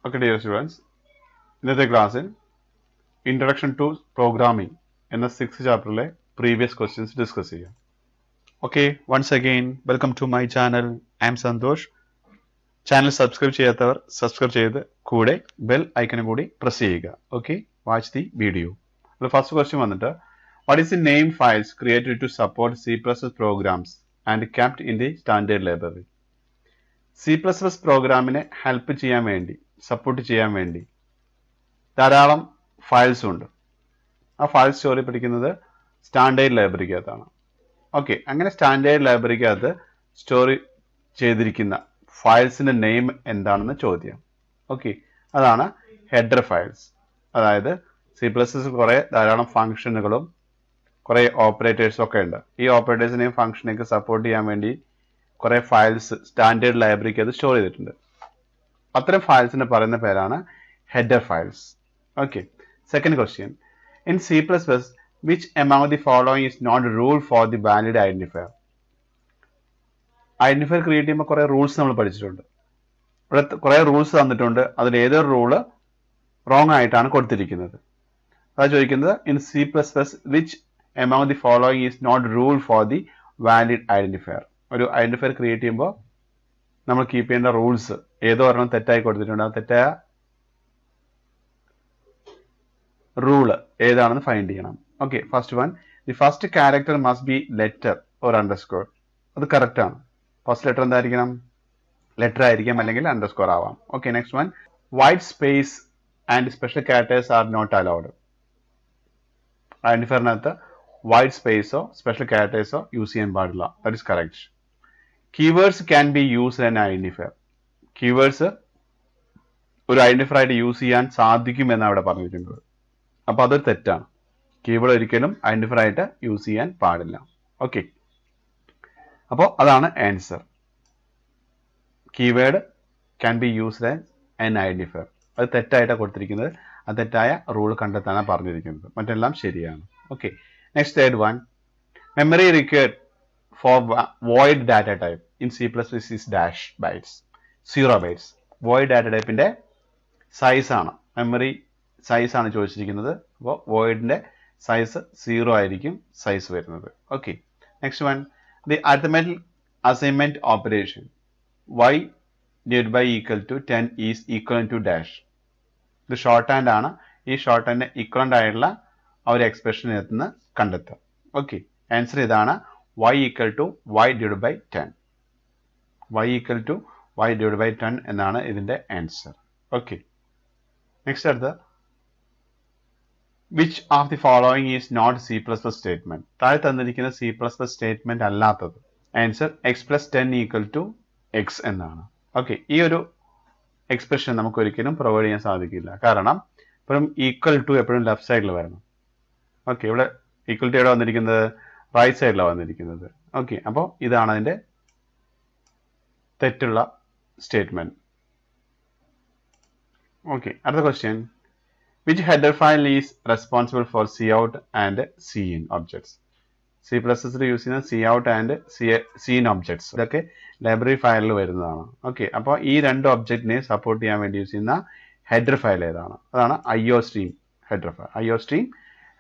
Okay, dear students, ഇന്നത്തെ ക്ലാസ്സിൽ introduction to programming എന്ന 6th ചാപ്റ്ററിലെ പ്രീവിയസ് ക്വസ്റ്റ്യൻസ് ഡിസ്കസ് ചെയ്യാം. Okay, once again welcome to my channel. I am Santhosh. Channel subscribe ചെയ്യാത്തവർ subscribe ചെയ്ത് കൂടെ ബെൽ ഐക്കണും കൂടി പ്രസ് ചെയ്യുക. Okay, watch the video. First question വന്നിട്ട്, what is the name files created to support C++ programs and kept in the standard library? C++ പ്രോഗ്രാമിനെ help ചെയ്യാൻ വേണ്ടി, സപ്പോർട്ട് ചെയ്യാൻ വേണ്ടി ധാരാളം ഫയൽസ് ഉണ്ട്. ആ ഫയൽ സ്റ്റോറി പഠിക്കുന്നത് സ്റ്റാൻഡേർഡ് ലൈബ്രറിക്കകത്താണ്. ഓക്കെ, അങ്ങനെ സ്റ്റാൻഡേർഡ് ലൈബ്രറിക്കകത്ത് സ്റ്റോറി ചെയ്തിരിക്കുന്ന ഫയൽസിന്റെ നെയിം എന്താണെന്ന് ചോദ്യം. ഓക്കെ, അതാണ് ഹെഡർ ഫയൽസ്. അതായത് C++ കുറേ ധാരാളം ഫംഗ്ഷനുകളും കുറേ ഓപ്പറേറ്റേഴ്സും ഒക്കെ ഉണ്ട്. ഈ ഓപ്പറേറ്റേഴ്സിനെയും ഫംഗ്ഷനെയൊക്കെ സപ്പോർട്ട് ചെയ്യാൻ വേണ്ടി കുറേ ഫയൽസ് സ്റ്റാൻഡേർഡ് ലൈബ്രറിക്ക് അത് സ്റ്റോർ ചെയ്തിട്ടുണ്ട്. അത്തരം ഫയൽസിന് പറയുന്ന പേരാണ് header files. Okay, second question, in C++, which amount the following is not rule for the valid identifier? Identifier create ചെയ്യുമ്പോൾ കുറേ റൂൾസ് നമ്മൾ പഠിച്ചിട്ടുണ്ട്. ഇവിടെ കുറേ റൂൾസ് തന്നിട്ടുണ്ട്. അതിൽ ഏതൊരു റൂള് റോങ് ആയിട്ടാണ് കൊടുത്തിരിക്കുന്നത്. അതാ ചോദിക്കുന്നത്, in C++, which amount the following is not rule for the valid identifier? ഒരു ഐഡന്റിഫയർ ക്രിയേറ്റ് ചെയ്യുമ്പോൾ നമ്മൾ കീപ്പ് ചെയ്യേണ്ട റൂൾസ് ഏതോ ഒരെണ്ണം തെറ്റായി കൊടുത്തിട്ടുണ്ട്. ആ തെറ്റായ റൂള് ഏതാണെന്ന് ഫൈൻഡ് ചെയ്യണം. Okay, first one, the first character must be letter or underscore. അത് കറക്റ്റ് ആണ്. ഫസ്റ്റ് ലെറ്റർ എന്തായിരിക്കണം? ലെറ്റർ ആയിരിക്കാം, അല്ലെങ്കിൽ അണ്ടർസ്കോർ ആവാം. Okay, next one, white space and special characters are not allowed. ഐഡന്റിഫയറിനകത്ത് വൈറ്റ് സ്പേസോ സ്പെഷ്യൽ ക്യാരക്ടേഴ്സോ യൂസ് ചെയ്യാൻ പാടില്ല. That is correct. Keywords can be use an identifier. Keywords ഒരു ഐഡന്റിഫയർ ആയിട്ട് യൂസ് ചെയ്യാൻ സാധിക്കുമെന്നാണ് അവിടെ പറഞ്ഞിരിക്കുന്നത്. അപ്പൊ അതൊരു തെറ്റാണ്. കീവേഡ് ഒരിക്കലും ഐഡന്റിഫയർ ആയിട്ട് യൂസ് ചെയ്യാൻ പാടില്ല. ഓക്കെ, അപ്പോൾ അതാണ് answer. Keyword can be used an identifier. അത് തെറ്റായിട്ടാണ് കൊടുത്തിരിക്കുന്നത്. അത് തെറ്റായ റൂൾ കണ്ടെത്താനാണ് പറഞ്ഞിരിക്കുന്നത്. മറ്റെല്ലാം ശരിയാണ്. Okay, next third one, memory required for void data type in C++ is dash bytes, 0 bytes. void data type ന്റെ സൈസ് ആണ്, മെമ്മറി സൈസ് ആണ് ചോദിച്ചിരിക്കുന്നത്. അപ്പോൾ voidന്റെ സൈസ് 0 ആയിരിക്കും സൈസ് വരുന്നത്. Okay, next one, the arithmetic assignment operation y divided by equal to 10 is equivalent to dash. ഇത് short hand ആണ്. ഈ ഷോർട്ട് ഹാൻഡ് ഇക്വലന്റ് ആയിട്ടുള്ള ആ ഒരു എക്സ്പ്രഷൻ എത്തുന്ന കണ്ടെത്തുക. ഓക്കെ, ആൻസർ ഇതാണ്, y equal to y divided by 10. y equal to y divided by 10 എന്നാണ് ഇതിന്റെ ആൻസർ. ഓക്കെ, നെക്സ്റ്റ് അടുത്ത, which of the following is not C++ statement? താഴെ തന്നിരിക്കുന്ന C++ സ്റ്റേറ്റ്മെന്റ് അല്ലാത്തത്. Answer x plus 10 equal to x എന്നാണ്. Okay, ഈ ഒരു expression നമുക്ക് ഒരിക്കലും പ്രൊവൈഡ് ചെയ്യാൻ സാധിക്കില്ല. കാരണം ഇപ്പോഴും ഈക്വൽ ടു എപ്പോഴും ലെഫ്റ്റ് സൈഡിൽ വരണം. ഓക്കെ, ഇവിടെ ഈക്വൽ ടു എവിടെ വന്നിരിക്കുന്നത്? റൈറ്റ് സൈഡിലാണ് വന്നിരിക്കുന്നത്. ഓക്കെ, അപ്പോൾ ഇതാണ് അതിന്റെ തെറ്റുള്ള സ്റ്റേറ്റ്മെന്റ്. ഓക്കെ, അടുത്ത question, which header file is responsible for cout and cin objects? C++ use ചെയ്യുന്ന cout ആൻഡ് cin ഒബ്ജക്ട്സ് ഇതൊക്കെ ലൈബ്രറി ഫയലിൽ വരുന്നതാണ്. ഓക്കെ, അപ്പോൾ ഈ രണ്ട് ഒബ്ജക്റ്റിനെ സപ്പോർട്ട് ചെയ്യാൻ വേണ്ടി യൂസ് ചെയ്യുന്ന ഹെഡർ ഫയൽ ഏതാണ്? അതാണ് IOStream header file. IOStream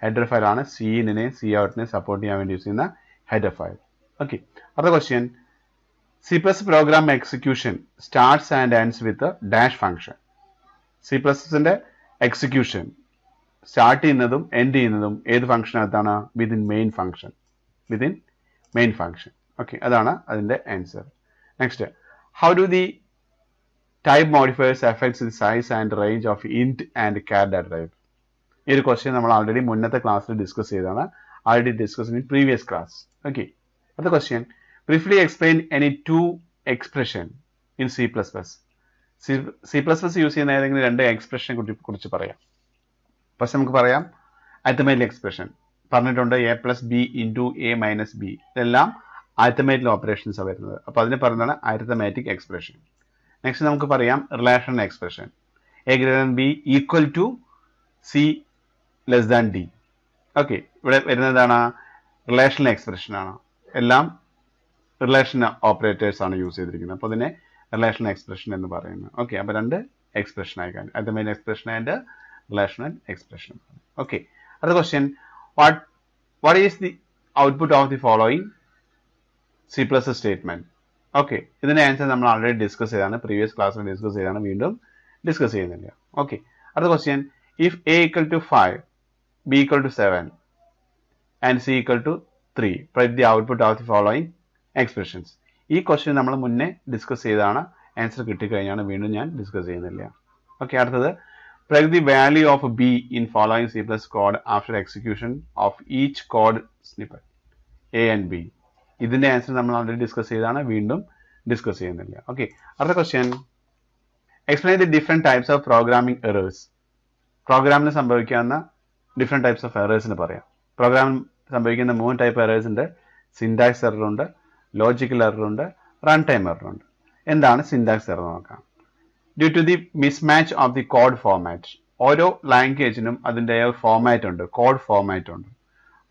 header file ആണ് cin-നെ cout-നെ സപ്പോർട്ട് ചെയ്യാൻ വേണ്ടി യൂസ് ചെയ്യുന്ന ഹെഡർ ഫയൽ. ഓക്കെ, അടുത്ത question, C++ program execution starts and ends with dash function. C++ന്റെ എക്സിക്യൂഷൻ സ്റ്റാർട്ട് ചെയ്യുന്നതും എൻഡ് ചെയ്യുന്നതും ഏത് ഫംഗ്ഷനകത്താണ്? Within main function. Within main function. Okay, അതാണ് അതിന്റെ answer. Next, how do the type modifiers effects the size and range of int and char data type? ഈ ഒരു question നമ്മൾ ആൾറെഡി മുന്നത്തെ ക്ലാസ്സിൽ ഡിസ്കസ് ചെയ്തതാണ്. Already discuss in previous class. Okay, അടുത്ത question, briefly explain any two expression in C++. C++ use ചെയ്യുന്ന ഏതെങ്കിലും രണ്ട് എക്സ്പ്രഷനെ കുറിച്ച് പറയാം. ഫസ്റ്റ് നമുക്ക് പറയാം അരിത്തമെറ്റിക് എക്സ്പ്രഷൻ. പറഞ്ഞിട്ടുണ്ട് a plus b into a minus b. ഇതെല്ലാം അരിത്തമെറ്റിക് ഓപ്പറേഷൻസ് ആണ് വരുന്നത്. അപ്പോൾ അതിന് പറയുന്നതാണ് അരിത്തമെറ്റിക് എക്സ്പ്രഷൻ. നെക്സ്റ്റ് നമുക്ക് പറയാം relational expression. a greater than b equal to c less than d. Okay, ഇവിടെ വരുന്നതാണ് റിലേഷണൽ എക്സ്പ്രഷൻ ആണ്. എല്ലാം റിലേഷൻ ഓപ്പറേറ്റേഴ്സ് ആണ് യൂസ് ചെയ്തിരിക്കുന്നത്. അപ്പോൾ അതിനെ റിലേഷണൽ എക്സ്പ്രഷൻ എന്ന് പറയുന്നത്. ഓക്കെ, അപ്പോൾ രണ്ട് expression icon. At the main expression and relational expression. Okay. Other question, what is the output of the following C plus statement? Okay. This answer we already discussed in the previous class. Discuss okay. Other question, if A equal to 5, B equal to 7 and C equal to 3, write the output of the following expressions. This question we discuss answer discuss okay. Write the value of B in following C plus code after execution of each code snippet A and B. This is the answer we already discussed discuss okay. Other question, explain the different types of programming errors. Program different types of errors. Program മൂന്ന് type errors ഉണ്ട്. Syntax error ഉണ്ട്, logical error ഉണ്ട്, runtime error ഉണ്ട്. എന്താണ് syntax error നോക്കാം. Due to the mismatch of the code format. ഓരോ ലാംഗ്വേജിനും അതിൻ്റെതായ format ഉണ്ട്, കോഡ് ഫോമാറ്റ് ഉണ്ട്.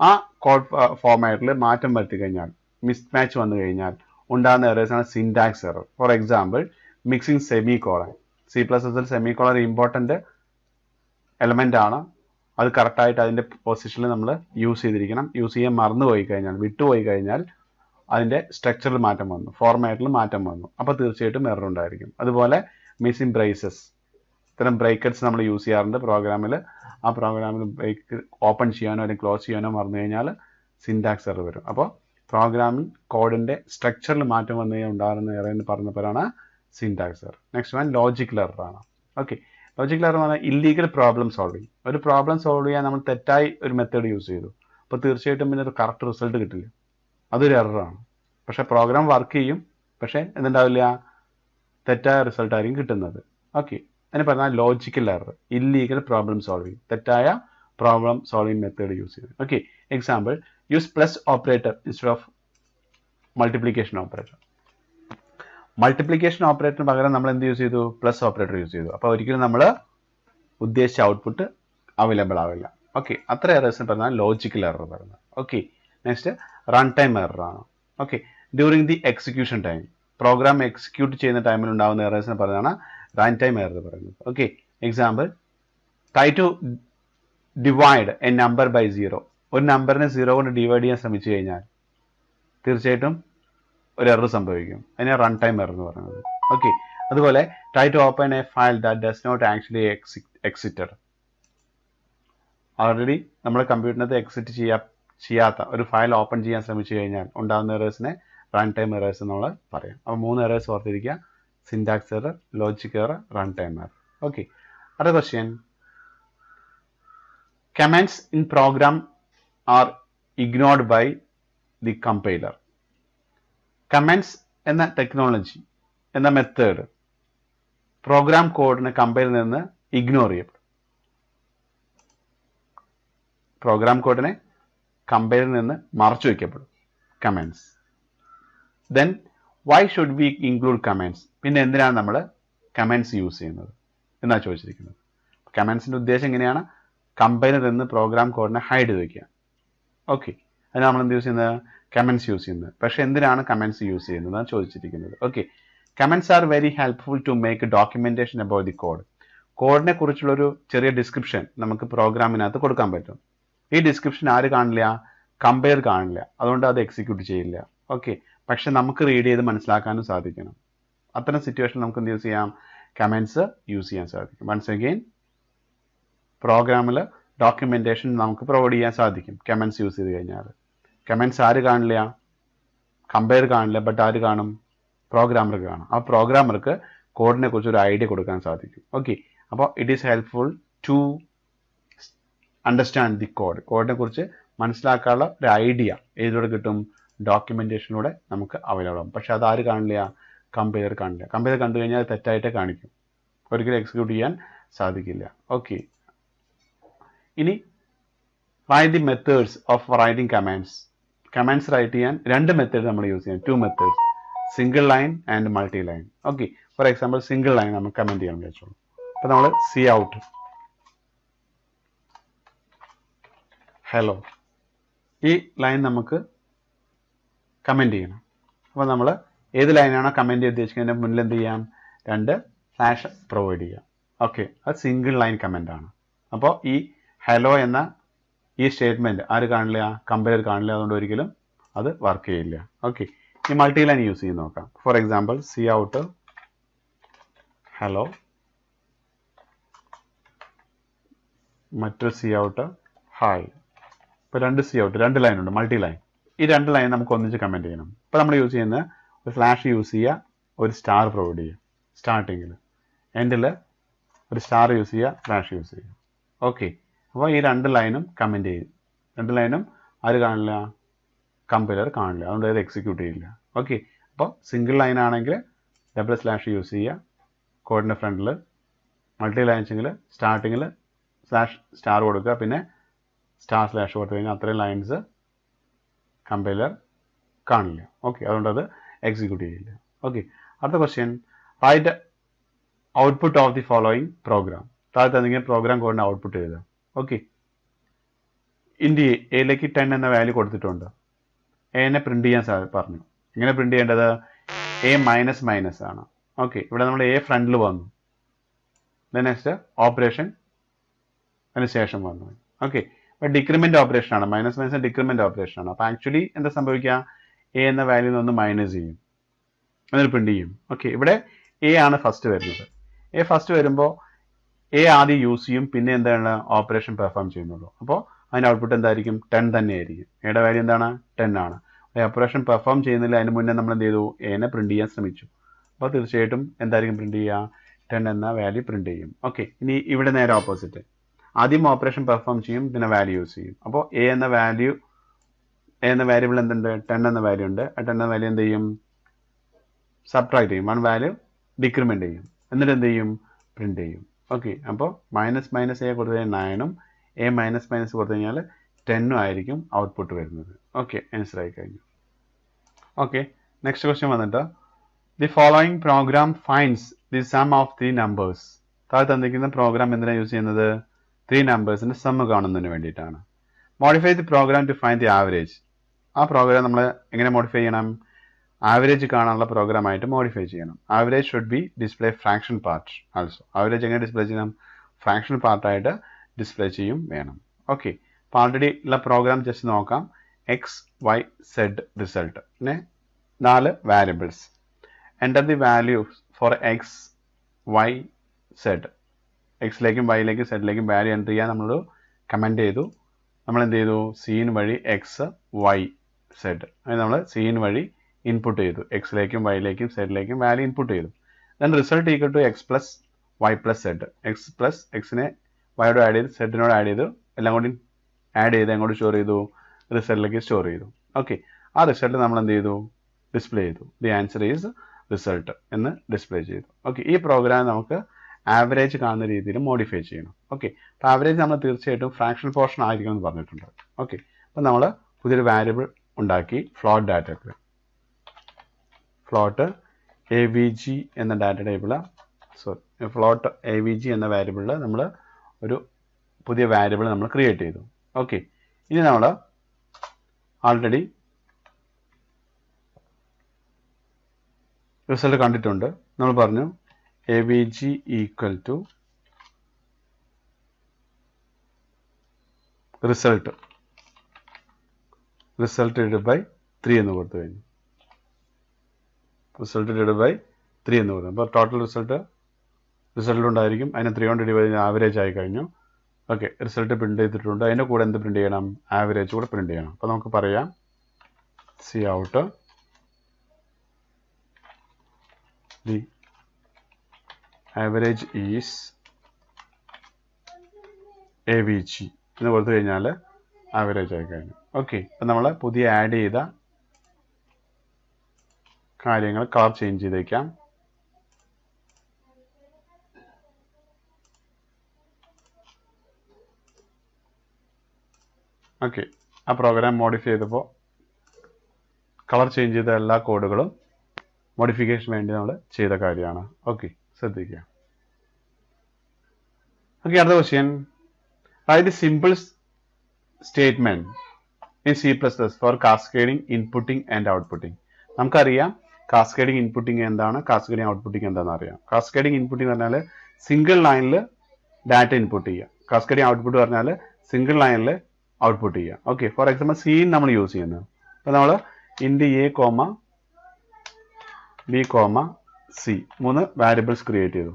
ആ കോഡ് ഫോമാറ്റിൽ മാറ്റം വരുത്തി കഴിഞ്ഞാൽ, മിസ്മാച്ച് വന്നു കഴിഞ്ഞാൽ ഉണ്ടാകുന്ന എറേഴ്സ് ആണ് syntax error. For example, mixing semicolon. C++ൽ സെമി കോളൻ ഇമ്പോർട്ടൻ്റ് എലമെൻ്റ് ആണ്. അത് കറക്റ്റായിട്ട് അതിൻ്റെ പൊസിഷനിൽ നമ്മൾ യൂസ് ചെയ്തിരിക്കണം. യൂസ് ചെയ്യാൻ മറന്നുപോയി കഴിഞ്ഞാൽ, വിട്ടുപോയി കഴിഞ്ഞാൽ അതിൻ്റെ സ്ട്രക്ചറിൽ മാറ്റം വന്നു, ഫോർമാറ്റിൽ മാറ്റം വന്നു, അപ്പോൾ തീർച്ചയായിട്ടും എറർ ഉണ്ടായിരിക്കും. അതുപോലെ മിസ്സിംഗ് ബ്രേസസ്, ഇത്തരം ബ്രേക്കറ്റ്സ് നമ്മൾ യൂസ് ചെയ്യാറുണ്ട് പ്രോഗ്രാമിൽ. ആ പ്രോഗ്രാമിൽ ബ്രേക്ക് ഓപ്പൺ ചെയ്യാനോ അല്ലെങ്കിൽ ക്ലോസ് ചെയ്യാനോ മറന്നു കഴിഞ്ഞാൽ സിൻടാക്സ് എറർ വരും. അപ്പോൾ പ്രോഗ്രാമിംഗ് കോഡിൻ്റെ സ്ട്രക്ചറിൽ മാറ്റം വന്നു കഴിഞ്ഞാൽ ഉണ്ടാകുന്ന എറർ എന്ന് പറഞ്ഞപ്പോഴാണ് syntax error. Next one logical error ആണ്. ഓക്കെ, ലോജിക്കൽ എറർ എന്ന് പറഞ്ഞാൽ ഇല്ലീഗൽ പ്രോബ്ലം സോൾവിങ്. ഒരു പ്രോബ്ലം സോൾവ് ചെയ്യാൻ നമ്മൾ തെറ്റായി ഒരു മെത്തേഡ് യൂസ് ചെയ്തു, അപ്പോൾ തീർച്ചയായിട്ടും പിന്നെ ഒരു കറക്റ്റ് റിസൾട്ട് കിട്ടില്ല. അതൊരു എററാണ്. പക്ഷേ പ്രോഗ്രാം വർക്ക് ചെയ്യും, പക്ഷേ എന്തുണ്ടാവില്ല, തെറ്റായ റിസൾട്ട് ആയിരിക്കും കിട്ടുന്നത്. ഓക്കെ, അതിന് പറഞ്ഞാൽ logical error, illegal problem solving, തെറ്റായ പ്രോബ്ലം സോൾവിങ് മെത്തേഡ് യൂസ് ചെയ്യുന്നത്. Okay, example, use plus operator instead of multiplication operator. Multiplication ഓപ്പറേറ്ററിന് പകരം നമ്മൾ എന്ത് യൂസ് ചെയ്തു, പ്ലസ് ഓപ്പറേറ്റർ യൂസ് ചെയ്തു. അപ്പോൾ ഒരിക്കലും നമ്മൾ ഉദ്ദേശിച്ച ഔട്ട്പുട്ട് അവൈലബിൾ ആവില്ല. ഓക്കെ, അത്ര എറേഴ്സിന് പറഞ്ഞാൽ ലോജിക്കൽ എറർ പറയുന്നത്. Okay, next run time error ആണ്. Okay, during the execution time, program execute ചെയ്യുന്ന ടൈമിൽ ഉണ്ടാകുന്ന എറേഴ്സിന് പറഞ്ഞാണ് റൺ ടൈം എറർ പറയുന്നത്. Okay, example, try to divide a number by 0. ഒരു നമ്പറിനെ 0 കൊണ്ട് ഡിവൈഡ് ചെയ്യാൻ ശ്രമിച്ചു കഴിഞ്ഞാൽ തീർച്ചയായിട്ടും ഒരു എറർ സംഭവിക്കും. അതിനെ റൺ ടൈം എറർ എന്ന് പറയുന്നത്. ഓക്കെ, അതുപോലെ try to open a file that does not actually exited. Already നമ്മുടെ കമ്പ്യൂട്ടറിനകത്ത് എക്സിറ്റ് ചെയ്യാത്ത ഒരു ഫയൽ ഓപ്പൺ ചെയ്യാൻ ശ്രമിച്ചു കഴിഞ്ഞാൽ ഉണ്ടാകുന്ന എറേഴ്സിനെ റൺ ടൈം എറേഴ്സ് നമ്മൾ പറയാം. അപ്പോൾ 3 എറേഴ്സ് ഓർത്തിരിക്കുക: syntax error, logic error, run time error. Okay, അടുത്ത question, commands in program are ignored by the compiler. Commands എന്ന ടെക്നോളജി എന്ന മെത്തേഡ് പ്രോഗ്രാം കോഡിനെ കമ്പൈലറിൽ നിന്ന് ഇഗ്നോർ ചെയ്യപ്പെടും. പ്രോഗ്രാം കോഡിനെ കമ്പൈലറിൽ നിന്ന് മറച്ചു വയ്ക്കപ്പെടും commands. Then why should we include commands? പിന്നെ എന്തിനാണ് നമ്മൾ കമാൻഡ്സ് യൂസ് ചെയ്യുന്നത് എന്നാണ് ചോദിച്ചിരിക്കുന്നത്. കമാൻഡ്സിൻ്റെ ഉദ്ദേശം എങ്ങനെയാണ്? കമ്പൈലറിൽ നിന്ന് പ്രോഗ്രാം കോഡിനെ ഹൈഡ് ചെയ്ത് വയ്ക്കുക. ഓക്കെ, അതിന് നമ്മൾ എന്ത് യൂസ് ചെയ്യുന്നത്? കമാൻഡ്സ് യൂസ് ചെയ്യുന്നത്. പക്ഷേ എന്തിനാണ് കമാൻഡ്സ് യൂസ് ചെയ്യുന്നതാണ് ചോദിച്ചിരിക്കുന്നത്. Okay, commands are very helpful to make documentation about the code. കോഡിനെ കുറിച്ചുള്ളൊരു ചെറിയ ഡിസ്ക്രിപ്ഷൻ നമുക്ക് പ്രോഗ്രാമിനകത്ത് കൊടുക്കാൻ പറ്റും. ഈ ഡിസ്ക്രിപ്ഷൻ ആര് കാണില്ല? കമ്പയർ കാണില്ല, അതുകൊണ്ട് അത് എക്സിക്യൂട്ട് ചെയ്യില്ല. ഓക്കെ, പക്ഷെ നമുക്ക് റീഡ് ചെയ്ത് മനസ്സിലാക്കാനും സാധിക്കണം. അത്തരം സിറ്റുവേഷൻ നമുക്ക് എന്ത് യൂസ് ചെയ്യാം? കമാൻഡ്സ് യൂസ് ചെയ്യാൻ സാധിക്കും. വൺസ് അഗെയിൻ, പ്രോഗ്രാമിൽ ഡോക്യുമെന്റേഷൻ നമുക്ക് പ്രൊവൈഡ് ചെയ്യാൻ സാധിക്കും കമാൻഡ്സ് യൂസ് ചെയ്ത് കഴിഞ്ഞാൽ. കമാൻഡ്സ് ആര് കാണില്ല? കമ്പയർ കാണില്ല, ബട്ട് ആര് കാണും? പ്രോഗ്രാമർക്ക് കാണും. ആ പ്രോഗ്രാമർക്ക് കോഡിനെ കുറിച്ച് ഒരു ഐഡിയ കൊടുക്കാൻ സാധിക്കും. ഓക്കെ, അപ്പോൾ it is helpful to understand the code. കോഡിനെ കുറിച്ച് മനസ്സിലാക്കാനുള്ള ഒരു ഐഡിയ ഏതിലൂടെ കിട്ടും? ഡോക്യുമെന്റേഷനിലൂടെ നമുക്ക് അവൈലബിൾ ആകും. പക്ഷെ അത് ആര് കാണില്ല? കമ്പയർ കാണില്ല. കമ്പയർ കണ്ടു കഴിഞ്ഞാൽ തെറ്റായിട്ടേ കാണിക്കും, ഒരിക്കലും എക്സിക്യൂട്ട് ചെയ്യാൻ സാധിക്കില്ല. ഓക്കെ, ഇനി write the methods of writing commands. Commands write ചെയ്യാൻ 2 മെത്തേഡ് നമ്മൾ യൂസ് ചെയ്യാം. 2 methods, single line and multi line. Okay, for example, single line നമ്മൾ കമന്റ് ചെയ്യാൻ വിചാരിച്ചോളൂ. അപ്പോൾ നമ്മൾ സി ഔട്ട് ഹലോ, ഈ ലൈൻ നമുക്ക് കമന്റ് ചെയ്യണം. അപ്പോൾ നമ്മൾ ഏത് ലൈനാണോ കമന്റ് ചെയ്ത് ഉദ്ദേശിക്കുന്നതിൻ്റെ മുന്നിൽ എന്ത് ചെയ്യാം? 2 സ്ലാഷ് പ്രൊവൈഡ് ചെയ്യാം. ഓക്കെ, അത് സിംഗിൾ ലൈൻ കമൻ്റ് ആണ്. അപ്പോൾ ഈ ഹലോ എന്ന ഈ സ്റ്റേറ്റ്മെൻറ്റ് ആര് കാണില്ല? കമ്പയർ കാണില്ല. അതുകൊണ്ട് ഒരിക്കലും അത് വർക്ക് ചെയ്യില്ല. ഓക്കെ, ഈ മൾട്ടി ലൈൻ യൂസ് ചെയ്ത് നോക്കാം. For example C out hello, മറ്റൊരു സി ഔട്ട് ഹായ്. ഇപ്പോൾ രണ്ട് സി ഔട്ട്, രണ്ട് ലൈൻ ഉണ്ട്, മൾട്ടി ലൈൻ. ഈ രണ്ട് ലൈൻ നമുക്ക് ഒന്നിച്ച് കമൻറ്റ് ചെയ്യണം. ഇപ്പോൾ നമ്മൾ യൂസ് ചെയ്യുന്ന ഒരു ഫ്ലാഷ് യൂസ് ചെയ്യുക, ഒരു സ്റ്റാർ പ്രൊവൈഡ് ചെയ്യുക സ്റ്റാർട്ടിങ്ങിൽ, എൻഡിൽ ഒരു സ്റ്റാർ യൂസ് ചെയ്യുക, ഫ്ലാഷ് യൂസ് ചെയ്യുക. ഓക്കെ, അപ്പോൾ ഈ രണ്ട് ലൈനും കമൻറ്റ് ചെയ്യും. രണ്ട് ലൈനും ആര് കാണില്ല? കമ്പൈലർ കാണില്ല. അതുകൊണ്ട് അത് എക്സിക്യൂട്ട് ചെയ്യില്ല. ഓക്കെ, അപ്പോൾ സിംഗിൾ ലൈൻ ആണെങ്കിൽ ഡബിൾ സ്ലാഷ് യൂസ് ചെയ്യുക കോഡിൻ്റെ ഫ്രണ്ടിൽ. മൾട്ടി ലൈൻ വെച്ചെങ്കിൽ സ്റ്റാർട്ടിങ്ങിൽ സ്ലാഷ് സ്റ്റാർ കൊടുക്കുക, പിന്നെ സ്റ്റാർ സ്ലാഷ് കൊടുത്തു കഴിഞ്ഞാൽ അത്രയും ലൈൻസ് കമ്പൈലർ കാണില്ല. ഓക്കെ, അതുകൊണ്ട് അത് എക്സിക്യൂട്ട് ചെയ്യില്ല. ഓക്കെ, അടുത്ത question, write output of the following program. താഴത്തെ എന്തെങ്കിലും പ്രോഗ്രാം കോഡിന് ഔട്ട്പുട്ട് ചെയ്ത്. ഓക്കെ, ഇൻഡി എയിലേക്ക് 10 എന്ന വാല്യൂ കൊടുത്തിട്ടുണ്ട്. എനെ പ്രിന്റ് ചെയ്യാൻ പറഞ്ഞു. എങ്ങനെ പ്രിന്റ് ചെയ്യേണ്ടത്? എ മൈനസ് മൈനസ് ആണ്. ഓക്കെ, ഇവിടെ നമ്മൾ എ ഫ്രണ്ടിൽ വന്നു, നെക്സ്റ്റ് ഓപ്പറേഷൻ അതിന് ശേഷം വന്നു. ഓക്കെ, അപ്പോൾ ഡിക്രിമെന്റ് ഓപ്പറേഷൻ ആണ്, മൈനസ് മൈനസ് ഡിക്രിമെന്റ് ഓപ്പറേഷൻ ആണ്. അപ്പോൾ ആക്ച്വലി എന്താ സംഭവിക്കുക? എ എന്ന വാല്യൂന്ന് ഒന്ന് മൈനസ് ചെയ്യും, എന്നിട്ട് പ്രിന്റ് ചെയ്യും. ഓക്കെ, ഇവിടെ എ ആണ് ഫസ്റ്റ് വരുന്നത്. എ ഫസ്റ്റ് വരുമ്പോൾ എ ആദ്യം യൂസ് ചെയ്യും, പിന്നെ എന്താണ് ഓപ്പറേഷൻ പെർഫോം ചെയ്യുന്നുള്ളൂ. അപ്പോൾ അതിൻ്റെ ഔട്ട്പുട്ട് എന്തായിരിക്കും? 10 തന്നെയായിരിക്കും. എയുടെ വാല്യൂ എന്താണ്? 10 ആണ്. ഓപ്പറേഷൻ പെർഫോം ചെയ്യുന്നില്ല, അതിന് മുന്നേ നമ്മൾ എന്ത് ചെയ്തു? എനെ പ്രിന്റ് ചെയ്യാൻ ശ്രമിച്ചു. അപ്പോൾ തീർച്ചയായിട്ടും എന്തായിരിക്കും പ്രിന്റ് ചെയ്യുക? 10 എന്ന വാല്യൂ പ്രിന്റ് ചെയ്യും. ഓക്കെ, ഇനി ഇവിടെ നേരെ ഓപ്പോസിറ്റ്, ആദ്യം ഓപ്പറേഷൻ പെർഫോം ചെയ്യും, പിന്നെ വാല്യൂ യൂസ് ചെയ്യും. അപ്പോൾ എ എന്ന വാല്യൂബിൾ എന്തുണ്ട്? 10 എന്ന വാല്യൂ ഉണ്ട്. ആ 10 എന്ന വാല്യൂ എന്ത് ചെയ്യും? സബ്ട്രാക്ട് ചെയ്യും, 1 വാല്യൂ ഡിക്രിമെന്റ് ചെയ്യും, എന്നിട്ട് എന്ത് ചെയ്യും? പ്രിന്റ് ചെയ്യും. ഓക്കെ, അപ്പോൾ മൈനസ് മൈനസ് എ കൊടുത്തു കഴിഞ്ഞാൽ 9ഉം എ മൈനസ് മൈനസ് കൊടുത്തു കഴിഞ്ഞാൽ 10ഉം ആയിരിക്കും ഔട്ട്പുട്ട് വരുന്നത്. ഓക്കെ, ആൻസർ ആയി കഴിഞ്ഞു. ഓക്കെ, നെക്സ്റ്റ് ക്വസ്റ്റ്യൻ വന്നിട്ട്, the following program finds the sum of 3 numbers. താഴെ തന്നിരിക്കുന്ന പ്രോഗ്രാം എന്തിനാണ് യൂസ് ചെയ്യുന്നത്? 3 നമ്പേഴ്സിന്റെ സം കാണുന്നതിന് വേണ്ടിയിട്ടാണ്. Modify the program to find the average. ആ പ്രോഗ്രാം നമ്മൾ എങ്ങനെ മോഡിഫൈ ചെയ്യണം? ആവറേജ് കാണാനുള്ള പ്രോഗ്രാം ആയിട്ട് മോഡിഫൈ ചെയ്യണം. Average should be display fraction part also. Average എങ്ങനെ ഡിസ്പ്ലേ ചെയ്യണം? ഫ്രാക്ഷൻ പാർട്ടായിട്ട് ഡിസ്പ്ലേ ചെയ്യും വേണം. ഓക്കെ, അപ്പോൾ ആൾറെഡി ഉള്ള പ്രോഗ്രാം ജസ്റ്റ് നോക്കാം. എക്സ് വൈ സെഡ് റിസൾട്ട്, പിന്നെ 4 variables. Enter the value for X Y Z. എക്സിലേക്കും വൈയിലേക്കും സെഡിലേക്കും വാല്യൂ എൻ്റർ ചെയ്യാൻ നമ്മളൊരു കമൻറ്റ് ചെയ്തു. നമ്മൾ എന്ത് ചെയ്തു? സീൻ വഴി എക്സ് വൈ സെഡ്, അത് നമ്മൾ സീൻ വഴി ഇൻപുട്ട് ചെയ്തു. എക്സിലേക്കും വൈയിലേക്കും സെഡിലേക്കും വാല്യൂ ഇൻപുട്ട് ചെയ്തു. Then result equal to X plus Y plus Z. X plus എക്സിനെ വൈയോട് ആഡ് ചെയ്ത് സെഡിനോട് ആഡ് ചെയ്തു, എല്ലാം കൂടി ആഡ് ചെയ്ത് എങ്ങോട്ട് സ്റ്റോർ ചെയ്തു? റിസൾട്ടിലേക്ക് സ്റ്റോർ ചെയ്തു. ഓക്കെ, ആ റിസൾട്ട് നമ്മൾ എന്ത് ചെയ്തു? ഡിസ്പ്ലേ ചെയ്തു. ദി ആൻസർ ഈസ് റിസൾട്ട് എന്ന് ഡിസ്പ്ലേ ചെയ്തു. ഓക്കെ, ഈ പ്രോഗ്രാം നമുക്ക് ആവറേജ് കാണുന്ന രീതിയിൽ മോഡിഫൈ ചെയ്യണം. ഓക്കെ, അപ്പോൾ ആവറേജ് നമ്മൾ തീർച്ചയായിട്ടും ഫ്രാക്ഷൻ പോർഷൻ ആയിരിക്കും എന്ന് പറഞ്ഞിട്ടുണ്ട്. ഓക്കെ, അപ്പോൾ നമ്മൾ പുതിയൊരു വാരിയബിൾ ഉണ്ടാക്കി, ഫ്ലോട്ട് ഡാറ്റയ്ക്ക്. ഫ്ലോട്ട് avg എന്ന ഡാറ്റ ടൈപ്പിൽ, ഫ്ലോട്ട് avg എന്ന വാരിയബിളിൽ നമ്മൾ ഒരു പുതിയ വാരിയബിൾ നമ്മൾ ക്രിയേറ്റ് ചെയ്തു. ഓക്കെ, ഇനി നമ്മൾ ആൾറെഡി റിസൾട്ട് കണ്ടിട്ടുണ്ട്. നമ്മൾ പറഞ്ഞു avg equal to result divided by 3 എന്ന് കൊടുത്തു കഴിഞ്ഞു. റിസൾട്ട് ഡിവൈഡഡ് ബൈ 3 എന്ന് കൊടുത്തു. അപ്പോൾ ടോട്ടൽ റിസൾട്ടിലുണ്ടായിരിക്കും, അതിനെ 3 കൊണ്ട് ഡിവൈഡ് ചെയ്ത് ആവറേജ് ആയി കഴിഞ്ഞു. ഓക്കെ, റിസൾട്ട് പ്രിന്റ് ചെയ്തിട്ടുണ്ട്. അതിൻ്റെ കൂടെ എന്ത് പ്രിന്റ് ചെയ്യണം? ആവറേജ് കൂടെ പ്രിന്റ് ചെയ്യണം. അപ്പോൾ നമുക്ക് പറയാം, C out the average is avg എന്ന് കൊടുത്തു കഴിഞ്ഞാൽ ആവറേജ് ആയി കഴിഞ്ഞു. ഓക്കെ, അപ്പം നമ്മൾ പുതിയ ആഡ് ചെയ്ത കാര്യങ്ങൾ കളർ ചേഞ്ച് ചെയ്തേക്കാം. ഓക്കെ, ആ പ്രോഗ്രാം മോഡിഫൈ ചെയ്തപ്പോൾ കളർ ചേഞ്ച് ചെയ്ത എല്ലാ കോഡുകളും മോഡിഫിക്കേഷൻ വേണ്ടി നമ്മൾ ചെയ്ത കാര്യമാണ്. ഓക്കെ, ശ്രദ്ധിക്കുക. ഓക്കെ, അടുത്ത question, write the simple statement in C++ for cascading inputting and outputting. നമുക്കറിയാം കാസ്കേഡിംഗ് ഇൻപുട്ടിംഗ് എന്താണ്, കാസ്കേഡിംഗ് ഔട്ട്പുട്ടിംഗ് എന്താണെന്ന് അറിയാം. കാസ്കേഡിംഗ് ഇൻപുട്ടിംഗ് എന്ന് പറഞ്ഞാൽ സിംഗിൾ ലൈനിൽ ഡാറ്റ ഇൻപുട്ട് ചെയ്യുക. കാസ്കേഡിങ് ഔട്ട്പുട്ട് പറഞ്ഞാൽ സിംഗിൾ ലൈനിൽ ഔട്ട്പുട്ട് ചെയ്യുക. ഓക്കെ, ഫോർ എക്സാമ്പിൾ സീൻ നമ്മൾ യൂസ് ചെയ്യുന്നത്. അപ്പോൾ നമ്മൾ int a comma b comma c 3 variables create ചെയ്തു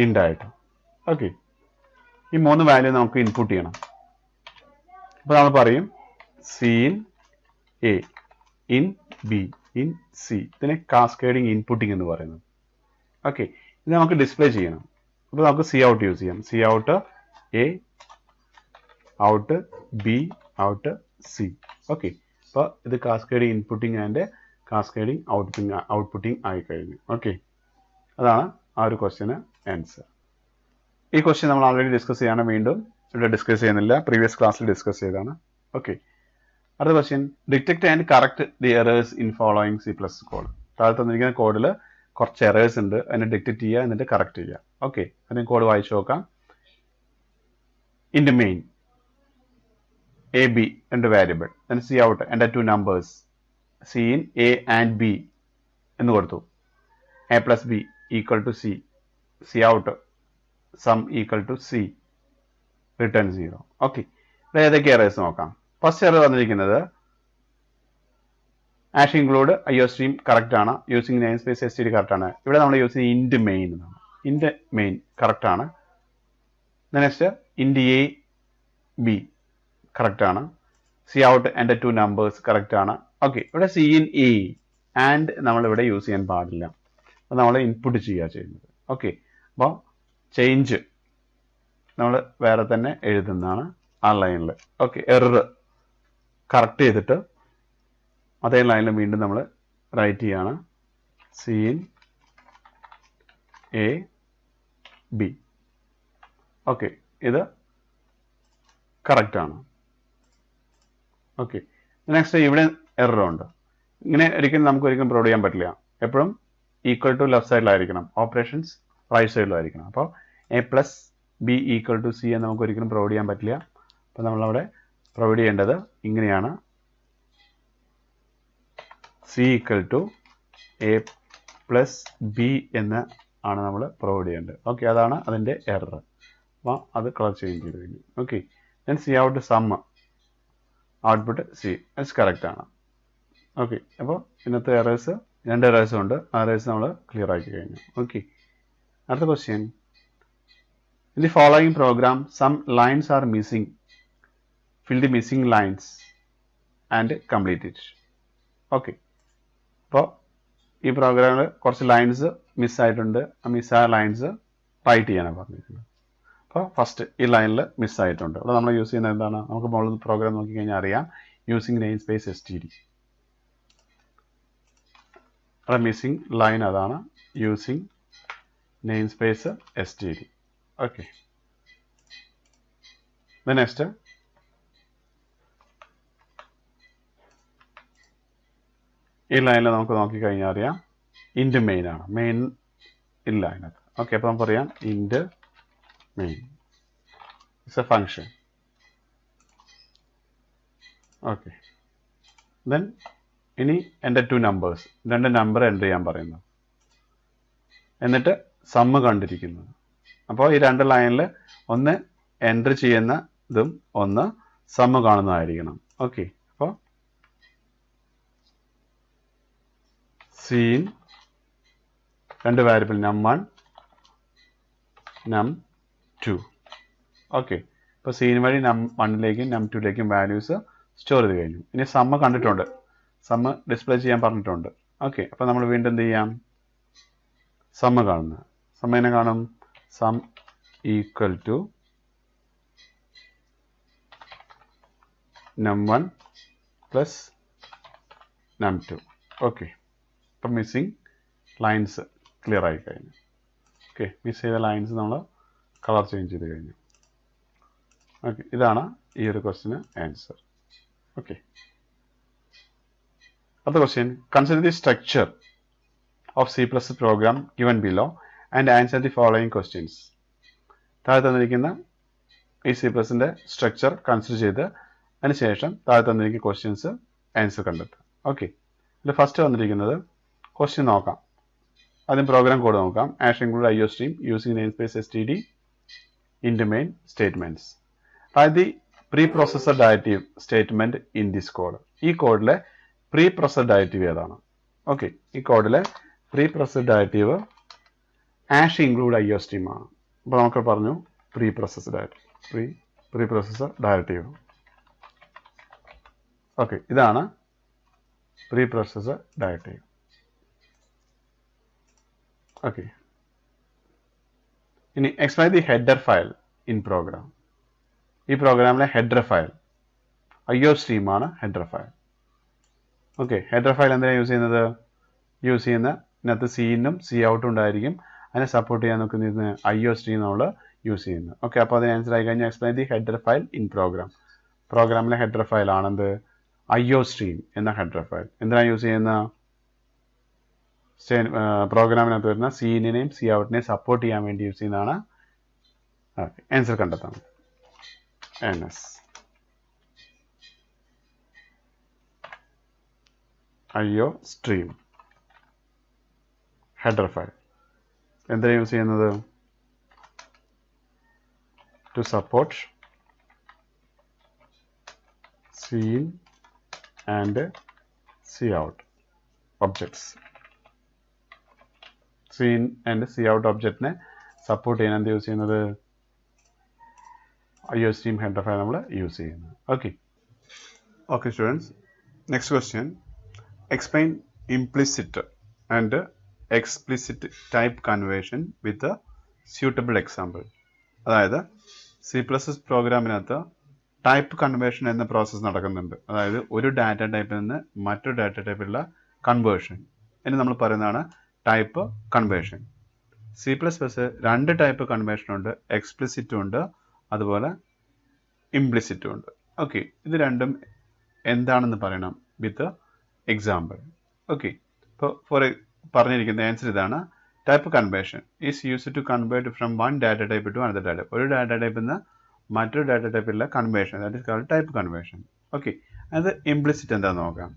ഇൻഡായിട്ട്. ഓക്കെ, ഈ 3 വാല്യൂ നമുക്ക് ഇൻപുട്ട് ചെയ്യണം. അപ്പോൾ നമ്മൾ പറയും seen a in be in C. ഇതിനെ കാസ്കേഡിങ് ഇൻപുട്ടിംഗ് എന്ന് പറയുന്നത്. ഓക്കെ, ഇത് നമുക്ക് ഡിസ്പ്ലേ ചെയ്യണം. അപ്പോൾ നമുക്ക് സി ഔട്ട് യൂസ് ചെയ്യാം. C out A out be out C. Okay, അപ്പോൾ ഇത് കാസ്കേഡിങ് ഇൻപുട്ടിംഗ് ആൻഡ് കാസ്കേഡിങ് ഔട്ട്പുട്ടിംഗ് ആയി കഴിഞ്ഞു. ഓക്കെ, അതാണ് ആ ഒരു ക്വസ്റ്റ്യന് ആൻസർ. ഈ ക്വസ്റ്റ്യൻ നമ്മൾ ആൾറെഡി ഡിസ്കസ് ചെയ്യാണ്, വീണ്ടും ഇവിടെ ഡിസ്കസ് ചെയ്യുന്നില്ല, പ്രീവിയസ് ക്ലാസ്സിൽ ഡിസ്കസ് ചെയ്താണ്. ഓക്കെ, അടുത്ത question detect and correct the errors in following C plus code. താഴെ തന്നിരിക്കുന്ന കോഡിൽ കുറച്ച് എറേഴ്സ് ഉണ്ട്, അതിനെ ഡിറ്റക്ട് ചെയ്യുക എന്നിട്ട് കറക്റ്റ് ചെയ്യുക. ഓക്കെ, അതിന് കോഡ് വായിച്ചു നോക്കാം. In main a b 2 variable, cout enter 2 numbers cin a and b എന്ന് കൊടുത്തു. A plus b equal to c, cout sum equal to c, return 0. Okay, ഇവിടെ ഏതൊക്കെ എറേഴ്സ് നോക്കാം. First error വന്നിരിക്കുന്നത് hash include IO stream correct ആണ്, using namespace STD correct ആണ്. ഇവിടെ നമ്മൾ യൂസ് ചെയ്യുന്നത് ഇൻഡ് മെയിൻ എന്നാണ്. ഇൻഡ് മെയിൻ കറക്റ്റ് ആണ്. Next int a B correct ആണ്. C out enter 2 numbers correct ആണ്. ഓക്കെ, ഇവിടെ സി ഇൻ എ ആൻഡ് നമ്മൾ ഇവിടെ യൂസ് ചെയ്യാൻ പാടില്ല, അപ്പോൾ നമ്മൾ ഇൻപുട്ട് ചെയ്യുക ചെയ്യുന്നത്. ഓക്കെ, അപ്പോൾ ചേഞ്ച് നമ്മൾ വേറെ തന്നെ എഴുതുന്നതാണ് ആ ലൈനിൽ. ഓക്കെ, എറർ കറക്റ്റ് ചെയ്തിട്ട് അതേ ലൈനിൽ വീണ്ടും നമ്മൾ റൈറ്റ് ചെയ്യാണ് cin a b. Okay, ഇത് കറക്റ്റ് ആണ്. ഓക്കെ, നെക്സ്റ്റ് ഇവിടെ എറർ ഉണ്ട്. ഇങ്ങനെ ഒരിക്കലും നമുക്ക് ഒരിക്കലും പ്രൊവൈഡ് ചെയ്യാൻ പറ്റില്ല. എപ്പോഴും ഈക്വൽ ടു ലെഫ്റ്റ് സൈഡിലായിരിക്കണം, ഓപ്പറേഷൻസ് റൈറ്റ് സൈഡിലായിരിക്കണം. അപ്പോൾ a plus b equal to c എന്ന് നമുക്ക് ഒരിക്കലും പ്രൊവൈഡ് ചെയ്യാൻ പറ്റില്ല. അപ്പോൾ നമ്മളവിടെ പ്രൊവൈഡ് ചെയ്യേണ്ടത് ഇങ്ങനെയാണ്, C equal to A plus B എന്ന് ആണ് നമ്മൾ പ്രൊവൈഡ് ചെയ്യേണ്ടത്. ഓക്കെ, അതാണ് അതിൻ്റെ എറർ. അപ്പോൾ അത് കളർ ചേഞ്ച് ചെയ്ത് കഴിഞ്ഞു. Okay, then cout sum output C, it's correct ആണ്. ഓക്കെ, അപ്പോൾ ഇന്നത്തെ എറേഴ്സ് 2 എറേഴ്സും ഉണ്ട്. ആ എറേഴ്സ് നമ്മൾ ക്ലിയർ ആക്കി കഴിഞ്ഞു. ഓക്കെ, അടുത്ത question in the following program some lines are missing, fill the missing lines and complete it. Okay, അപ്പോൾ ഈ പ്രോഗ്രാമിൽ കുറച്ച് ലൈൻസ് മിസ്സായിട്ടുണ്ട്. ആ മിസ്സായ ലൈൻസ് റൈറ്റ് ചെയ്യാനാണ് പറഞ്ഞിരിക്കുന്നത്. അപ്പോൾ ഫസ്റ്റ് ഈ ലൈനിൽ മിസ്സായിട്ടുണ്ട്. അവിടെ നമ്മൾ യൂസ് ചെയ്യുന്നത് എന്താണ്, നമുക്ക് മുകളിൽ പ്രോഗ്രാം നോക്കിക്കഴിഞ്ഞാൽ അറിയാം, യൂസിങ് നെയിം സ്പേസ് STD. അവിടെ മിസ്സിംഗ് ലൈൻ അതാണ്, using namespace STD. Okay, next ഈ ലൈനിൽ നമുക്ക് നോക്കിക്കഴിഞ്ഞാൽ അറിയാം ഇൻഡ് മെയിൻ ആണ്, മെയിൻ ഇല്ല അതിനകത്ത്. ഓക്കെ, അപ്പോൾ നമുക്ക് പറയാം ഇൻഡ് main it's A function. Okay, then ഇനി എൻ്റെ 2 നമ്പേഴ്സ്, 2 നമ്പർ എൻ്റർ ചെയ്യാൻ പറയുന്നു, എന്നിട്ട് സമ്മ് കണ്ടിരിക്കുന്നത്. അപ്പോൾ ഈ 2 ലൈനിൽ ഒന്ന് എൻ്റർ ചെയ്യുന്ന ഇതും ഒന്ന് സമ്മ് കാണുന്നതായിരിക്കണം. ഓക്കെ, അപ്പോൾ cin 2 variable num1 num2. Okay, ഇപ്പോൾ സീൻ വഴി num1ലേക്കും num2ലേക്കും വാല്യൂസ് സ്റ്റോർ ചെയ്ത് കഴിഞ്ഞു. ഇനി സമ്മ് കണ്ടിട്ടുണ്ട്, സമ്മ് ഡിസ്പ്ലേ ചെയ്യാൻ പറഞ്ഞിട്ടുണ്ട്. ഓക്കെ, അപ്പോൾ നമ്മൾ വീണ്ടും എന്ത് ചെയ്യാം, സമ്മ് കാണുന്നത്. സമ്മ് എങ്ങനെ കാണും, sum equal to num1 plus num2. Okay, ഇപ്പം മിസ്സിങ് ലൈൻസ് ക്ലിയർ ആയി കഴിഞ്ഞു. ഓക്കെ, മിസ് ചെയ്ത ലൈൻസ് നമ്മൾ കളർ ചേഞ്ച് ചെയ്ത് കഴിഞ്ഞു. ഓക്കെ, ഇതാണ് ഈ ഒരു ക്വസ്റ്റിന് ആൻസർ. ഓക്കെ, അടുത്ത question consider the structure of C++ program given below and answer the following questions. താഴെ തന്നിരിക്കുന്ന ഈ C++ന്റെ സ്ട്രക്ചർ കൺസിഡർ ചെയ്ത് അതിനുശേഷം താഴെ തന്നിരിക്കുന്ന ക്വസ്റ്റ്യൻസ് ആൻസർ കണ്ടെത്തുക. ഓക്കെ, ഇതിൽ ഫസ്റ്റ് വന്നിരിക്കുന്നത് ക്വസ്റ്റ്യൻ നോക്കാം. ആദ്യം പ്രോഗ്രാം കോഡ് നോക്കാം. Ash include IOStream using namespace std into main statements. Write the preprocessor directive statement in this code. ഈ കോഡിലെ preprocessor directive ഏതാണ്? ഓക്കെ, ഈ കോഡിലെ preprocessor directive ash include IOStream ആണ്. അപ്പോൾ നമുക്ക് പറഞ്ഞു preprocessor directive. ഓക്കെ, ഇതാണ് preprocessor directive. ഓക്കെ, ഇനി explain the header file in program. ഈ പ്രോഗ്രാമിലെ ഹെഡർ ഫയൽ IOStream ആണ് header file. Okay, header file എന്തിനാണ് യൂസ് ചെയ്യുന്നതിനകത്ത് സീനും സി ഔട്ടും ഉണ്ടായിരിക്കും. അതിനെ സപ്പോർട്ട് ചെയ്യാൻ നോക്കുന്ന IOStream നമ്മൾ യൂസ് ചെയ്യുന്നത്. ഓക്കെ, അപ്പോൾ അതിന് ആൻസർ ആയി കഴിഞ്ഞാൽ explain the header file in program. പ്രോഗ്രാമിലെ ഹെഡർ ഫയൽ ആണെന്ത് IOStream എന്ന ഹെഡർ ഫയൽ. എന്തിനാണ് യൂസ് ചെയ്യുന്ന പ്രോഗ്രാമിനകത്ത് വരുന്ന സീനിനെയും സി ഔട്ടിനെയും സപ്പോർട്ട് ചെയ്യാൻ വേണ്ടി യൂസ് ചെയ്യുന്നതാണ്. ഓക്കെ, ആൻസർ കണ്ടെത്താം. NS IOStream ഹെഡർ ഫയൽ എന്തിനാണ് യൂസ് ചെയ്യുന്നത്? To support cin and cout objects. Cin and cout ഒബ്ജക്റ്റിനെ സപ്പോർട്ട് ചെയ്യാൻ എന്ത് യൂസ് ചെയ്യുന്നത്? IOStream header file നമ്മൾ യൂസ് ചെയ്യുന്നത്. Okay students, next question. Explain implicit and explicit type conversion with suitable example. അതായത് C++ പ്രോഗ്രാമിനകത്ത് type conversion എന്ന process നടക്കുന്നുണ്ട്. അതായത് ഒരു ഡാറ്റ ടൈപ്പിൽ നിന്ന് മറ്റൊരു ഡാറ്റ ടൈപ്പിലുള്ള കൺവേർഷൻ എന്ന് നമ്മൾ പറയുന്നതാണ് ടൈപ്പ് കൺവേർഷൻ. C++ രണ്ട് ടൈപ്പ് കൺവേർഷൻ ഉണ്ട്, എക്സ്പ്ലിസിറ്റും ഉണ്ട്, അതുപോലെ ഇംപ്ലിസിറ്റും ഉണ്ട്. ഓക്കെ, ഇത് രണ്ടും എന്താണെന്ന് പറയണം വിത്ത് എക്സാമ്പിൾ. ഓക്കെ, ഇപ്പോൾ പറഞ്ഞിരിക്കുന്ന ആൻസർ ഇതാണ്. Type conversion is used to convert from one data type to another data. ഒരു ഡാറ്റ ടൈപ്പിൽ നിന്ന് മറ്റൊരു ഡാറ്റ ടൈപ്പിലുള്ള conversion, that is called type conversion. Okay, അത് ഇംപ്ലിസിറ്റ് എന്താണെന്ന് നോക്കാം.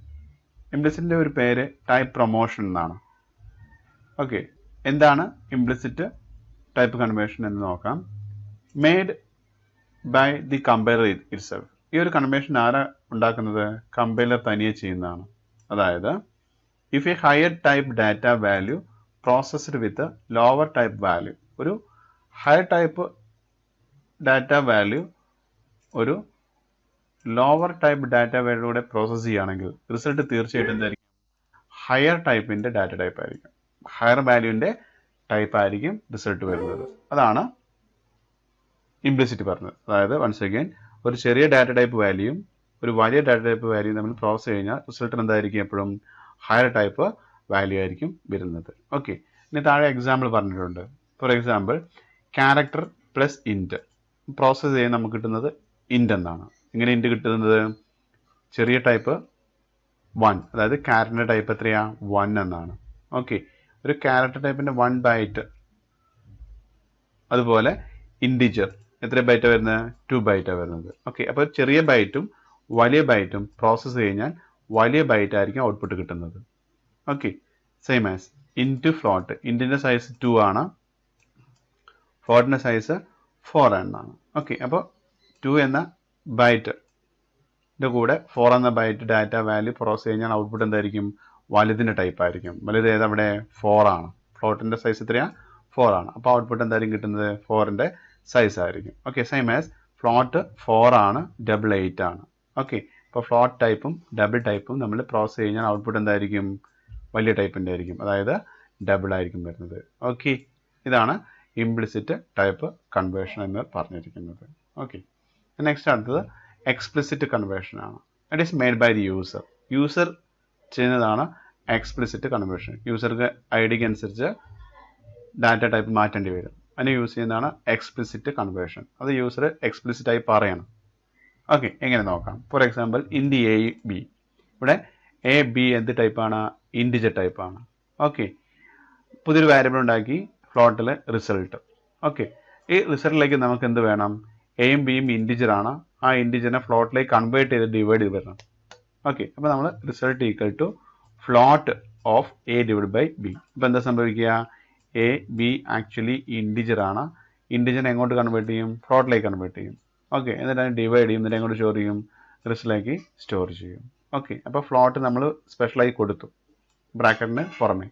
ഇംപ്ലിസിറ്റിൻ്റെ ഒരു പേര് ടൈപ്പ് പ്രൊമോഷൻ എന്നാണ്. ഓക്കെ, എന്താണ് ഇംപ്ലിസിറ്റ് ടൈപ്പ് കൺവേർഷൻ എന്ന് നോക്കാം. Made by the compiler itself. ഈ ഒരു കൺവേർഷൻ ആരാ ഉണ്ടാക്കുന്നത്? കമ്പൈലർ തനിയെ ചെയ്യുന്നതാണ്. അതായത് if a higher type data value processed with lower type value, ഒരു ഹയർ ടൈപ്പ് ഡാറ്റ വാല്യൂ ഒരു ലോവർ ടൈപ്പ് ഡാറ്റ വാല്യൂടെ പ്രോസസ്സ് ചെയ്യുകയാണെങ്കിൽ റിസൾട്ട് തീർച്ചയായിട്ടും എന്തായിരിക്കും? ഹയർ ടൈപ്പിന്റെ ഡാറ്റ ടൈപ്പ് ആയിരിക്കും, ഹയർ വാല്യൂവിന്റെ ടൈപ്പ് ആയിരിക്കും റിസൾട്ട് വരുന്നത്. അതാണ് ഇംപ്ലിസിറ്റ് പറഞ്ഞത്. അതായത് വൺസ് അഗൈൻ, ഒരു ചെറിയ ഡാറ്റ ടൈപ്പ് വാല്യൂയും ഒരു വലിയ ഡാറ്റ ടൈപ്പ് വാല്യൂയും തമ്മിൽ പ്രോസസ് കഴിഞ്ഞാൽ റിസൾട്ട് എന്തായിരിക്കും? എപ്പോഴും ഹയർ ടൈപ്പ് വാല്യൂ ആയിരിക്കും വരുന്നത്. ഓക്കെ, ഇനി താഴെ എക്സാമ്പിൾ പറഞ്ഞിട്ടുണ്ട്. For example, character plus int process ചെയ്യാൻ നമുക്ക് കിട്ടുന്നത് ഇൻറ്റ് എന്നാണ്. ഇങ്ങനെ ഇൻറ്റ് കിട്ടുന്നത് ചെറിയ ടൈപ്പ് 1, അതായത് ക്യാരക്ടറിന്റെ ടൈപ്പ് എത്രയാ? 1 എന്നാണ്. ഓക്കെ, ഒരു ക്യാരക്ടർ ടൈപ്പിന്റെ 1 ബൈറ്റ്. അതുപോലെ ഇൻഡിജർ എത്ര ബൈറ്റാണ് വരുന്നത്? 2 ബൈറ്റാണ് വരുന്നത്. ഓക്കെ, അപ്പോൾ ചെറിയ ബൈറ്റും വലിയ ബൈറ്റും പ്രോസസ്സ് കഴിഞ്ഞാൽ വലിയ ബൈറ്റ് ആയിരിക്കും ഔട്ട്പുട്ട് കിട്ടുന്നത്. Okay, same as int float. ഇൻറ്റിന്റെ സൈസ് 2 ആണ്, ഫ്ലോട്ടിന്റെ സൈസ് 4 എന്നാണ്. ഓക്കെ, അപ്പോൾ 2 എന്ന ബൈറ്റിന്റെ കൂടെ 4 എന്ന ബൈറ്റ് ഡാറ്റ വാല്യൂ പ്രോസസ് കഴിഞ്ഞാൽ ഔട്ട്പുട്ട് എന്തായിരിക്കും? വലുതിന്റെ ടൈപ്പ് ആയിരിക്കും. വലുത് ഏതവിടെ? 4 ആണ്. ഫ്ലോട്ടിന്റെ സൈസ് എത്രയാ? 4 ആണ്. അപ്പോൾ ഔട്ട്പുട്ട് എന്തായിരിക്കും കിട്ടുന്നത്? 4ന്റെ സൈസ് ആയിരിക്കും. ഓക്കെ, സെയിം ആസ് ഫ്ലോട്ട് 4 ആണ്, ഡബിൾ 8 ആണ്. ഓക്കെ, ഇപ്പോൾ ഫ്ലോട്ട് ടൈപ്പും ഡബിൾ ടൈപ്പും നമ്മൾ പ്രോസസ് കഴിഞ്ഞാൽ ഔട്ട്പുട്ട് എന്തായിരിക്കും? വലിയ ടൈപ്പിന്റെ ആയിരിക്കും, അതായത് ഡബിൾ ആയിരിക്കും വരുന്നത്. ഓക്കെ, ഇതാണ് ഇംപ്ലിസിറ്റ് ടൈപ്പ് കൺവേർഷൻ എന്ന് പറഞ്ഞിരിക്കുന്നത്. ഓക്കെ, നെക്സ്റ്റ് അടുത്തത് എക്സ്പ്ലിസിറ്റ് കൺവേർഷൻ ആണ്. It is made by the user. User ചെയ്യുന്നതാണ് എക്സ്പ്ലിസിറ്റ് കൺവേർഷൻ. യൂസർക്ക് ഐഡിക്ക് അനുസരിച്ച് ഡാറ്റ ടൈപ്പ് മാറ്റേണ്ടി വരും. അതിനെ യൂസ് ചെയ്യുന്നതാണ് എക്സ്പ്ലിസിറ്റ് കൺവേർഷൻ. അത് യൂസർ എക്സ്പ്ലിസിറ്റ് ആയി പറയണം. ഓക്കെ, എങ്ങനെ നോക്കാം. For example, int A B. ഇവിടെ എ ബി എന്ത് ടൈപ്പാണ്? ഇൻഡിജർ ടൈപ്പാണ്. ഓക്കെ, പുതിയൊരു വാരിയബിൾ ഉണ്ടാക്കി ഫ്ലോട്ടിൽ റിസൾട്ട്. ഓക്കെ, ഈ റിസൾട്ടിലേക്ക് നമുക്ക് എന്ത് വേണം? എയും ബിയും ഇൻഡിജർ ആണ്. ആ ഇൻഡിജറിനെ ഫ്ലോട്ടിലേക്ക് കൺവേർട്ട് ചെയ്ത് ഡിവൈഡ് ചെയ്ത് വരണം. ഓക്കെ, അപ്പോൾ നമ്മൾ result equal to float of A divide by B. ഇപ്പം എന്താ സംഭവിക്കുക? എ ബി ആക്ച്വലി ഇൻഡിജർ ആണ്. ഇൻഡിജറിനെ എങ്ങോട്ട് കൺവേർട്ട് ചെയ്യും? ഫ്ലോട്ടിലേക്ക് കൺവേർട്ട് ചെയ്യും. ഓക്കെ, എന്നിട്ട് അതിനെ ഡിവൈഡ് ചെയ്യും, എന്നിട്ട് എങ്ങോട്ട് സ്റ്റോർ ചെയ്യും? റിസൾട്ടിലേക്ക് സ്റ്റോർ ചെയ്യും. ഓക്കെ, അപ്പോൾ ഫ്ലോട്ട് നമ്മൾ സ്പെഷ്യലായി കൊടുത്തു ബ്രാക്കറ്റിന് പുറമെ.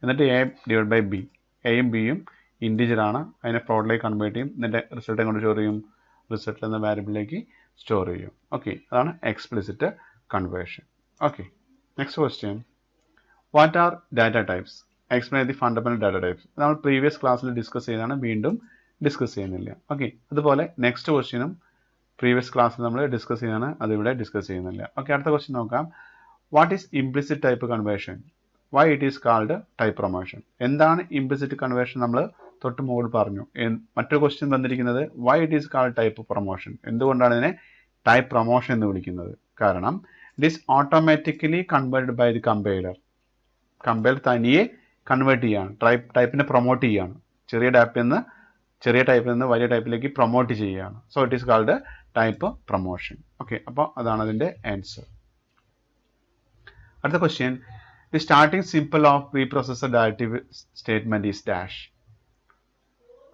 എന്നിട്ട് എ ഡിവൈഡ് ബൈ ബി, എയും ബിയും ഇൻഡിജർ ആണ്, അതിനെ ഫ്ലോട്ടിലേക്ക് കൺവേർട്ട് ചെയ്യും, എന്നിട്ട് റിസൾട്ട് എങ്ങോട്ട് സ്റ്റോർ ചെയ്യും? റിസൾട്ട് എന്ന വാരിയബിളിലേക്ക് സ്റ്റോർ ചെയ്യും. ഓക്കെ, അതാണ് explicit conversion. Okay, next question, what are data types? Explain the fundamental data types. നമ്മൾ പ്രീവിയസ് ക്ലാസ്സിൽ ഡിസ്കസ് ചെയ്താണ്, വീണ്ടും ഡിസ്കസ് ചെയ്യുന്നില്ല. ഓക്കെ, അതുപോലെ നെക്സ്റ്റ് ക്വസ്റ്റ്യനും പ്രീവിയസ് ക്ലാസ്സിൽ നമ്മൾ ഡിസ്കസ് ചെയ്താണ്, അതിവിടെ ഡിസ്കസ് ചെയ്യുന്നില്ല. ഓക്കെ, അടുത്ത ക്വസ്റ്റ്യൻ നോക്കാം. What is implicit type conversion? Why it is called type promotion? എന്താണ് ഇംപ്ലിസിറ്റ് കൺവേർഷൻ? നമ്മൾ തൊട്ട് മുകളിൽ പറഞ്ഞു. മറ്റൊരു ക്വസ്റ്റ്യൻ തന്നിരിക്കുന്നത് why it is called type promotion? എന്തുകൊണ്ടാണ് ഇതിനെ ടൈപ്പ് പ്രൊമോഷൻ എന്ന് വിളിക്കുന്നത്? കാരണം it is automatically converted by the compiler. Compiler തനിയെ കൺവേർട്ട് ചെയ്യാണ്, ടൈപ്പിനെ പ്രൊമോട്ട് ചെയ്യാണ്. ചെറിയ ടൈപ്പിൽ നിന്ന് വലിയ ടൈപ്പിലേക്ക് പ്രൊമോട്ട് ചെയ്യുകയാണ്. So it is called type promotion. Okay, അപ്പോൾ അതാണ് അതിൻ്റെ ആൻസർ. അടുത്ത question, the starting simple of pre processor directive statement is dash.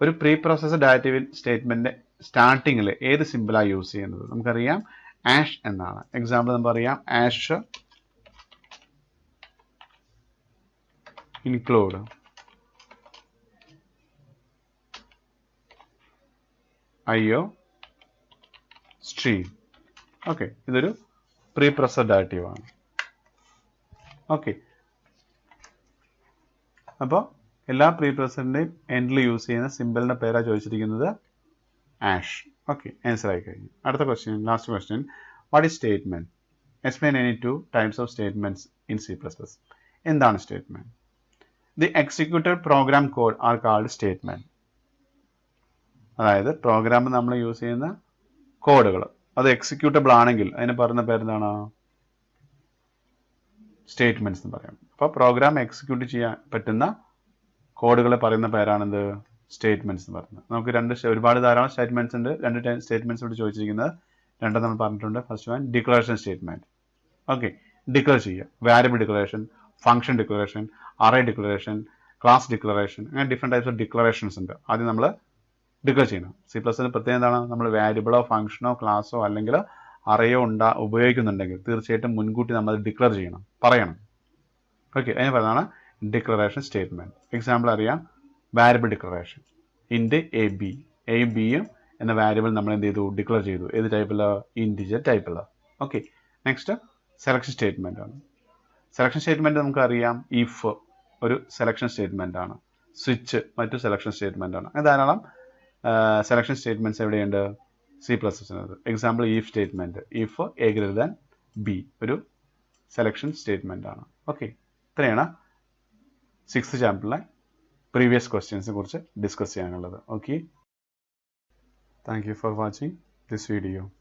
ഒരു പ്രീ പ്രോസസർ ഡയറക്റ്റീവ് സ്റ്റേറ്റ്മെന്റ് സ്റ്റാർട്ടിങ്ങിൽ ഏത് സിമ്പിളാണ് യൂസ് ചെയ്യുന്നത്? നമുക്കറിയാം ആഷ് എന്നാണ്. എക്സാമ്പിൾ നമുക്ക് അറിയാം, ash include IO stream. Okay, ഇതൊരു പ്രീ പ്രോസസർ ഡയറക്റ്റീവ് ആണ്. ഓക്കെ, അപ്പോൾ എല്ലാ പ്രീ പ്രോസസറിൻ്റെയും എൻഡിൽ യൂസ് ചെയ്യുന്ന സിമ്പിളിൻ്റെ പേരാണ് ചോദിച്ചിരിക്കുന്നത് ആഷ്. ഓക്കെ, ആൻസർ ആയി കഴിഞ്ഞു. അടുത്ത question, last question, what is statement? Explain any two types of statements in C++. എന്താണ് statement? The executed program code are called statement. അതായത് പ്രോഗ്രാമിൽ നമ്മൾ യൂസ് ചെയ്യുന്ന കോഡുകൾ അത് എക്സിക്യൂട്ടബിൾ ആണെങ്കിൽ അതിന് പറയുന്ന പേരെന്താണ്? സ്റ്റേറ്റ്മെന്റ്സ് എന്ന് പറയാം. അപ്പോൾ പ്രോഗ്രാം എക്സിക്യൂട്ട് ചെയ്യാൻ പറ്റുന്ന കോഡുകളെ പറയുന്ന പേരാണെന്ത്? സ്റ്റേറ്റ്മെന്റ്സ് എന്ന് പറയുന്നത്. നമുക്ക് ഒരുപാട് ധാരാളം സ്റ്റേറ്റ്മെന്റ്സ് ഉണ്ട്. രണ്ട് സ്റ്റേറ്റ്മെന്റ്സ് ഇവിടെ ചോദിച്ചിരിക്കുന്നത് രണ്ടും നമ്മൾ പറഞ്ഞിട്ടുണ്ട്. First one declaration statement. Okay, declare ചെയ്യുക, variable declaration, function declaration, array declaration, class declaration, അങ്ങനെ ഡിഫറെന്റ് ടൈപ്സ് ഓഫ് ഡിക്ലറേഷൻസ് ഉണ്ട്. ആദ്യം നമ്മൾ ഡിക്ലെയർ ചെയ്യണം. C++ പ്രത്യേകം എന്താണ്? നമ്മൾ വാരിയബിളോ ഫംഗ്ഷനോ ക്ലാസ്സോ അല്ലെങ്കിൽ അറേയോ ഉപയോഗിക്കുന്നുണ്ടെങ്കിൽ തീർച്ചയായിട്ടും മുൻകൂട്ടി നമ്മൾ ഡിക്ലെയർ ചെയ്യണം, പറയണം. ഓക്കെ, അതിന് പറയുന്നതാണ് ഡിക്ലറേഷൻ സ്റ്റേറ്റ്മെന്റ്. എക്സാമ്പിൾ അറിയാം, വാരിയബിൾ ഡിക്ലറേഷൻ, ഇൻറ്റ് എയും ബിയും എന്ന വാരിയബിൾ നമ്മൾ എന്ത് ചെയ്തു? ഡിക്ലെയർ ചെയ്തു. ഏത് ടൈപ്പിൽ? ഇൻറ്റിജർ ടൈപ്പിൽ. ഓക്കെ, നെക്സ്റ്റ് സെലക്ഷൻ സ്റ്റേറ്റ്മെന്റ് ആണ്. സെലക്ഷൻ സ്റ്റേറ്റ്മെന്റ് നമുക്കറിയാം, ഇഫ് ഒരു സെലക്ഷൻ സ്റ്റേറ്റ്മെന്റ് ആണ്, സ്വിച്ച് മറ്റു സെലക്ഷൻ സ്റ്റേറ്റ്മെന്റ് ആണ്. ധാരാളം സെലക്ഷൻ സ്റ്റേറ്റ്മെന്റ്സ് എവിടെയുണ്ട്? C++. Example if statement, if A greater than B ഒരു സെലക്ഷൻ സ്റ്റേറ്റ്മെന്റ് ആണ്. ഓക്കെ, ഇത്രയാണ് 6th ചാപ്റ്ററിലെ പ്രീവിയസ് ക്വസ്റ്റ്യൻസിനെ കുറിച്ച് ഡിസ്കസ് ചെയ്യാനുള്ളത്. Okay, thank you for watching this video.